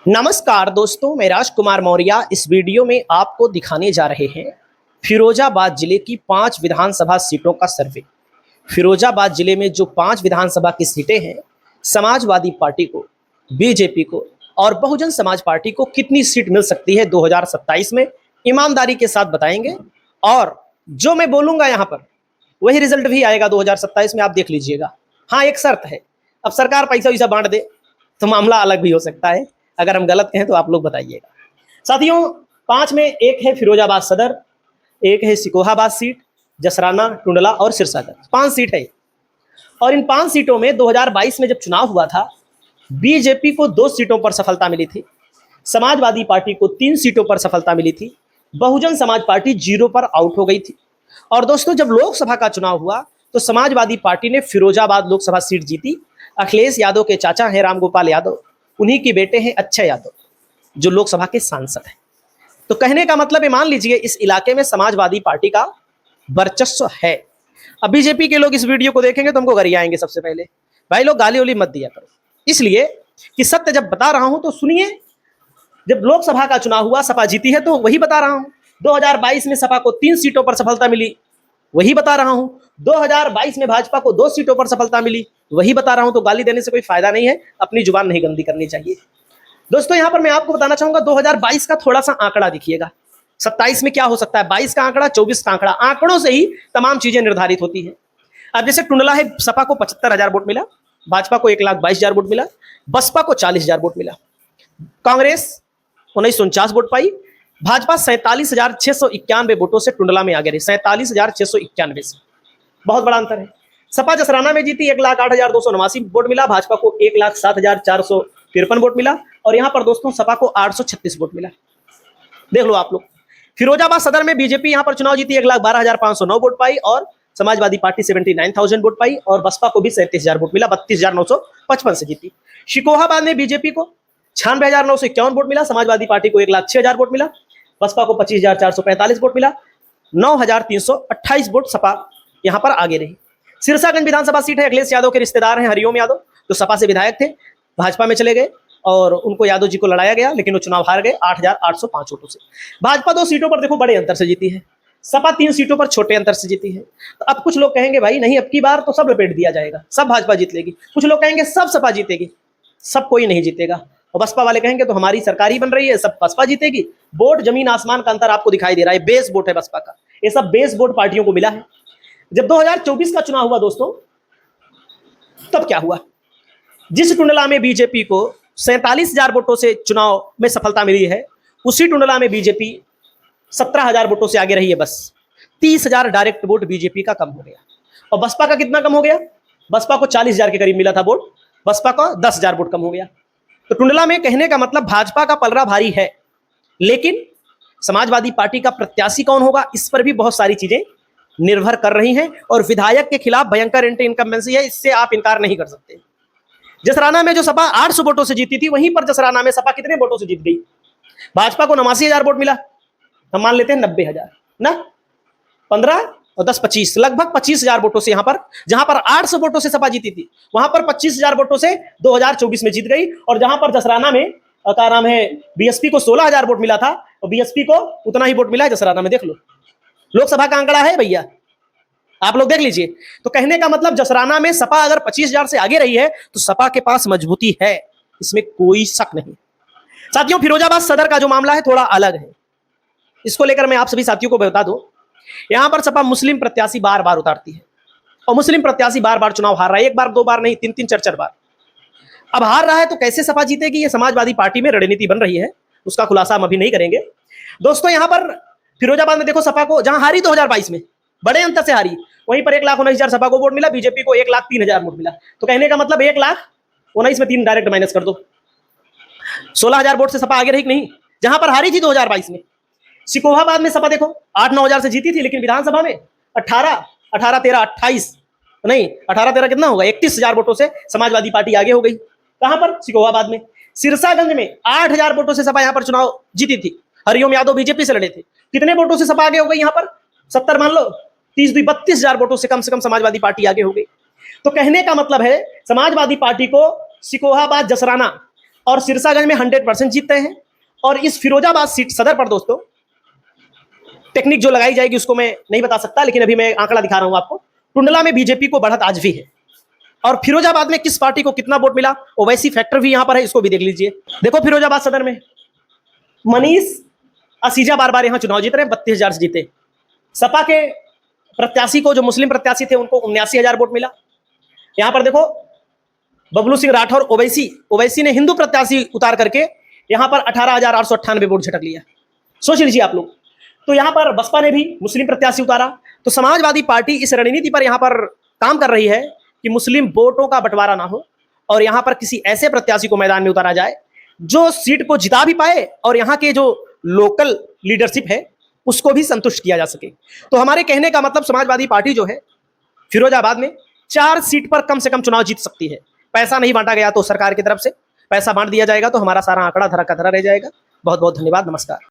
नमस्कार दोस्तों, मैं राजकुमार मौर्य इस वीडियो में आपको दिखाने जा रहे हैं फिरोजाबाद जिले की 5 विधानसभा सीटों का सर्वे। फिरोजाबाद जिले में जो 5 विधानसभा की सीटें हैं, समाजवादी पार्टी को, बीजेपी को और बहुजन समाज पार्टी को कितनी सीट मिल सकती है 2027 में, ईमानदारी के साथ बताएंगे। और जो मैं बोलूंगा यहाँ पर वही रिजल्ट भी आएगा 2027 में, आप देख लीजिएगा। हाँ, एक शर्त है, अब सरकार पैसा वैसा बांट दे तो मामला अलग भी हो सकता है। अगर हम गलत कहें तो आप लोग बताइएगा। साथियों, 5 में एक है फिरोजाबाद सदर, एक है सिकोहाबाद सीट, जसराना, टुंडला और सिरसागंज। 5 सीट है। और इन 5 सीटों में 2022 में जब चुनाव हुआ था, बीजेपी को 2 सीटों पर सफलता मिली थी, समाजवादी पार्टी को 3 सीटों पर सफलता मिली थी, बहुजन समाज पार्टी 0 पर आउट हो गई थी। और दोस्तों, जब लोकसभा का चुनाव हुआ तो समाजवादी पार्टी ने फिरोजाबाद लोकसभा सीट जीती। अखिलेश यादव के चाचा हैं रामगोपाल यादव, उन्हीं के बेटे हैं अक्षय यादव, जो लोकसभा के सांसद हैं। तो कहने का मतलब है, मान लीजिए इस इलाके में समाजवादी पार्टी का वर्चस्व है। अब बीजेपी के लोग इस वीडियो को देखेंगे तो हमको गरियाएंगे। सबसे पहले भाई लोग गाली उली मत दिया करो, इसलिए कि सत्य जब बता रहा हूं तो सुनिए। जब लोकसभा का चुनाव हुआ, सपा जीती है, तो वही बता रहा हूं। 2022 में सपा को 3 सीटों पर सफलता मिली, वही बता रहा हूं। 2022 में भाजपा को 2 सीटों पर सफलता मिली, वही बता रहा हूं। तो गाली देने से कोई फायदा नहीं है, अपनी जुबान नहीं गंदी करनी चाहिए। दोस्तों, यहां पर मैं आपको बताना चाहूंगा 2022 का थोड़ा सा आंकड़ा देखिएगा। 27 में क्या हो सकता है, 22 का आंकड़ा, 24 का आंकड़ा, आंकड़ों से ही तमाम चीजें निर्धारित होती है। अब जैसे टुंडला है, सपा को 75,000 वोट मिला, भाजपा को 1,22,000 वोट मिला, बसपा को 40,000 वोट मिला, कांग्रेस 1949 वोट पाई, भाजपा 47,691 वोटों से टुंडला में आगे रही, 47,691 से। बहुत बड़ा अंतर है। सपा जसराना में जीती, 1,08,289 वोट मिला, भाजपा को 1,07,453 वोट मिला, और यहां पर दोस्तों सपा को 836 वोट मिला। देख लो आप लोग। फिरोजाबाद सदर में बीजेपी यहां पर चुनाव जीती, 1,12,509 वोट पाई, और समाजवादी पार्टी 79,000 वोट पाई, और बसपा को भी 37,000 वोट मिला, 32,955 से जीती। शिकोहाबाद में बीजेपी को 96,951 वोट मिला, समाजवादी पार्टी को 1,06,000 वोट मिला, बसपा को 25,445 वोट मिला, 9,328 वोट सपा यहां पर आगे रही। सिरसागंज विधानसभा सीट है, अखिलेश यादव के रिश्तेदार हैं हरिओम यादव, जो सपा से विधायक थे, भाजपा में चले गए और उनको यादव जी को लड़ाया गया, लेकिन वो चुनाव हार गए 8,805 वोटों से। भाजपा 2 सीटों पर देखो बड़े अंतर से जीती है, सपा 3 सीटों पर छोटे अंतर से जीती है। तो अब कुछ लोग कहेंगे भाई नहीं, अब की बार तो सब लपेट दिया जाएगा, सब भाजपा जीत लेगी। कुछ लोग कहेंगे सब सपा जीतेगी, सब कोई नहीं जीतेगा। और बसपा वाले कहेंगे तो हमारी सरकार ही बन रही है, सब बसपा जीतेगी। वोट जमीन आसमान का अंतर आपको दिखाई दे रहा है। बेस वोट है बसपा का, ये सब बेस वोट पार्टियों को मिला है। जब 2024 का चुनाव हुआ दोस्तों, तब क्या हुआ? जिस टुंडला में बीजेपी को 47,000 वोटों से चुनाव में सफलता मिली है, उसी टुंडला में बीजेपी 17,000 वोटों से आगे रही है। बस 30,000 डायरेक्ट वोट बीजेपी का कम हो गया। और बसपा का कितना कम हो गया? बसपा को 40,000 के करीब मिला था वोट, बसपा का 10,000 वोट कम हो गया। तो टुंडला में कहने का मतलब भाजपा का पलड़ा भारी है, लेकिन समाजवादी पार्टी का प्रत्याशी कौन होगा, इस पर भी बहुत सारी चीजें निर्भर कर रही हैं। और विधायक के खिलाफ भयंकर एंटी इनकम्बेंसी है, इससे आप इनकार नहीं कर सकते। जसराना में जो सपा 800 वोटों से जीती थी, वहीं पर जसराना में सपा कितने वोटों से जीत गई? भाजपा को 89,000 वोट मिला, हम मान लेते हैं 90,000 ना, 15 और 10 25, लगभग 25,000 वोटों से यहां पर, जहां पर 800 वोटों से सपा जीती थी, वहां पर 25,000 वोटों से 2024 में जीत गई। और जहां पर जसराना में क्या नाम है, बीएसपी को 16,000 वोट मिला था, और बीएसपी को उतना ही वोट मिला है जसराना में। देख लो, लोकसभा का आंकड़ा है भैया, आप लोग देख लीजिए। तो कहने का मतलब जसराना में सपा अगर 25,000 से आगे रही है तो सपा के पास मजबूती है, इसमें कोई शक नहीं। साथियों, फिरोजाबाद सदर का जो मामला है थोड़ा अलग है, इसको लेकर मैं आप सभी साथियों को बता दूं। यहां पर सपा मुस्लिम प्रत्याशी बार बार उतारती है, और मुस्लिम प्रत्याशी बार बार चुनाव हार रहा है, 1 बार 2 बार नहीं, 3 4 4 बार। अब हार रहा है तो कैसे सपा जीतेगी, ये समाजवादी पार्टी में रणनीति बन रही है, उसका खुलासा हम अभी नहीं करेंगे। दोस्तों, यहां पर फिरोजाबाद में देखो, सपा को जहां हारी 2022 में बड़े अंतर से हारी, वहीं पर 1,19,000 सपा को वोट मिला, बीजेपी को 1,03,000 वोट मिला। तो कहने का मतलब 1,19,000 में 3 डायरेक्ट माइनस कर दो, 16,000 वोट से सपा आगे रही कि नहीं, जहां पर हारी थी 2022 में। सिकोहाबाद में सपा देखो 8-9,000 से जीती थी, लेकिन विधानसभा में 18-13 नहीं, 18-13 कितना होगा, 31,000 वोटों से समाजवादी पार्टी आगे हो गई। कहां पर? सिकोहाबाद में। सिरसागंज में 8,000 वोटों से सपा यहां पर चुनाव जीती थी, हरिओम यादव बीजेपी से लड़े थे। कितने वोटों से सपा आगे हो गई यहां पर? 70 मान लो, 32,000 वोटों से कम समाजवादी पार्टी आगे हो गई। तो कहने का मतलब है समाजवादी पार्टी को सिकोहाबाद, जसराना और सिरसागंज में 100% जीतते हैं। और इस फिरोजाबाद सीट सदर पर दोस्तों टेक्निक जो लगाई जाएगी उसको मैं नहीं बता सकता, लेकिन अभी मैं आंकड़ा दिखा रहा हूं आपको। टुंडला में बीजेपी को बढ़त आज भी है। और फिरोजाबाद में किस पार्टी को कितना वोट मिला, ओवैसी फैक्टर भी यहां पर है, इसको भी देख लीजिए। देखो फिरोजाबाद सदर में मनीष असीजा बार बार यहां चुनाव जीत रहे हैं, 32,000 से जीते। सपा के प्रत्याशी को, जो मुस्लिम प्रत्याशी थे, उनको 79,000 वोट मिला। यहां पर देखो बबलू सिंह राठौर ओवैसी ने हिंदू प्रत्याशी उतार करके यहां पर 18,898 वोट झटक लिया। सोच लीजिए आप लोग। तो यहां पर बसपा ने भी मुस्लिम प्रत्याशी उतारा। तो समाजवादी पार्टी इस रणनीति पर यहां पर काम कर रही है कि मुस्लिम वोटों का बंटवारा ना हो और यहां पर किसी ऐसे प्रत्याशी को मैदान में उतारा जाए जो सीट को जिता भी पाए और यहां के जो लोकल लीडरशिप है उसको भी संतुष्ट किया जा सके। तो हमारे कहने का मतलब समाजवादी पार्टी जो है फिरोजाबाद में 4 सीट पर कम से कम चुनाव जीत सकती है। पैसा नहीं बांटा गया तो सरकार की तरफ से पैसा बांट दिया जाएगा, तो हमारा सारा आंकड़ा धरा का धरा रह जाएगा। बहुत बहुत धन्यवाद, नमस्कार।